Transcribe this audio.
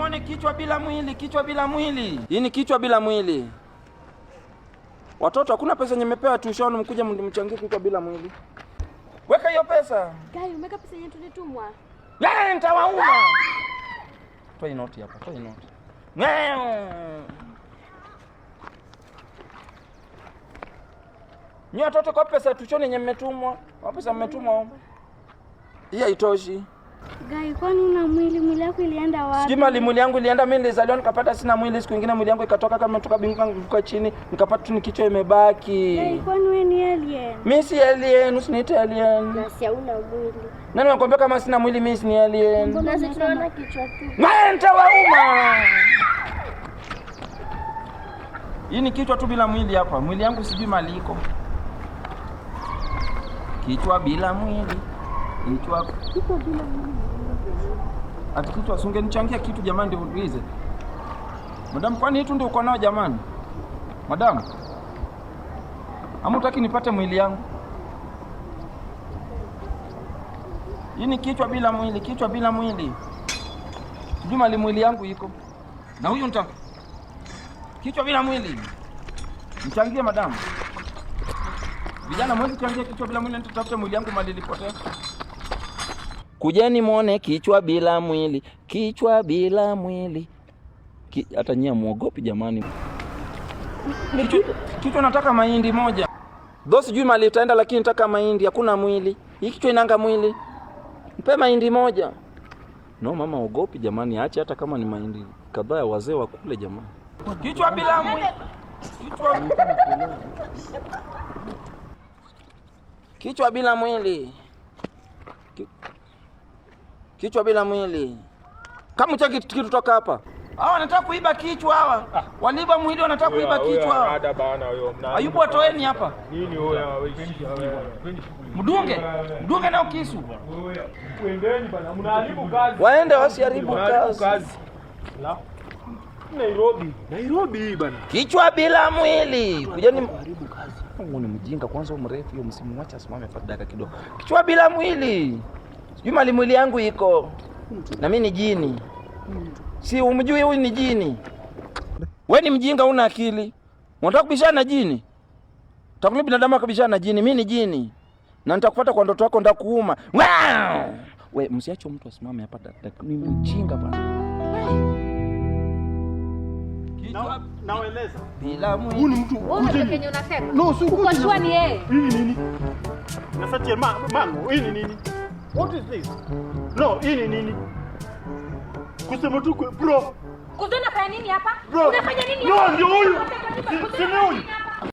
muone kichwa bila mwili, kichwa bila mwili. Hii ni kichwa bila mwili. Watoto, hakuna pesa nimepewa tuition mkuja mchangie kichwa bila mwili. Weka hiyo pesa. Gai, umeka pesa yenyewe tulitumwa. Nitawauma. Toa inoti hapa, toa inoti. Ni watoto kwa pesa tuition yenye mmetumwa. Kwa pesa mmetumwa. Hii haitoshi. Gai, kwani una mwili yako ilienda wapi? Sijui mali mwili yangu ilienda, mimi nilizaliwa nikapata sina mwili, siku nyingine mwili yangu ikatoka kama kutoka mbinguni kwa chini, nikapata tu kichwa imebaki. Gai, kwani wewe ni alien? Mimi si alien, usiniite alien. Na si hauna mwili. Nani anakuambia kama sina mwili mimi si alien? Mbona sisi tunaona kichwa tu? Nitawauma. Hii ni kichwa tu bila mwili hapa. Mwili yangu sijui mali iko. Kichwa bila mwili. Kichwa bila mwili. Ati kichwa sungenichangia kitu jamani ndio ulize. Madam, kwani hitu ndio uko nao jamani? Madam. Hamtaki nipate mwili yangu? Hii ni kichwa bila mwili, kichwa bila mwili. Sijui mali mwili yangu iko. Na huyu kichwa bila mwili. Mchangie madam. Vijana mwezi changia kichwa bila mwili, nitatafuta mwili yangu mali ilipotea. Kujeni muone kichwa bila mwili, kichwa bila mwili. Hata nyie muogopi jamani. Kichwa nataka mahindi moja. Though sijui mali itaenda lakini nataka mahindi, hakuna mwili. Hii kichwa inanga mwili. Mpe mahindi moja. No mama, ogopi jamani, acha hata kama ni mahindi kadhaa ya wazee wa kule jamani. Kichwa bila mwili. Kichwa bila mwili. Kichwa bila mwili. Kama mchaki kitu toka hapa. Hawa wanataka kuiba kichwa hawa. Waliiba mwili wanataka kuiba kichwa. Ada bana huyo. Ayubu atoeni hapa. Nini huyo? Mdunge nao kisu. Twendeni bana, mnaharibu kazi. Waende wasiharibu kazi. La. Nairobi bana. Kichwa bila mwili. Kujeni haribu kazi. Mungu ni mjinga kwanza mrefu hiyo msimwache asimame kwa dakika kidogo. Kichwa bila mwili. Sijui mali mwili yangu iko. Na mimi ni jini. Si umjui huyu ni jini. Wewe ni mjinga una akili. Unataka kubishana na jini? Utakuwa binadamu akabishana na jini, mimi ni jini. Na nitakufuata kwa ndoto yako ndakuuma. Wewe msiache mtu asimame hapa dakika. Mimi mjinga bana. Naeleza. Bila mwili. Huyu ni mtu. Wewe Kenya unasema? No, si uko shua ni yeye. Hii ni nini? Nasache mango, hii ni nini? What is this? No, hii ni nini? Kusema tu bro. Kuzona fanya nini hapa? Bro. Unafanya nini hapa? No, ndio huyu. Sema huyu.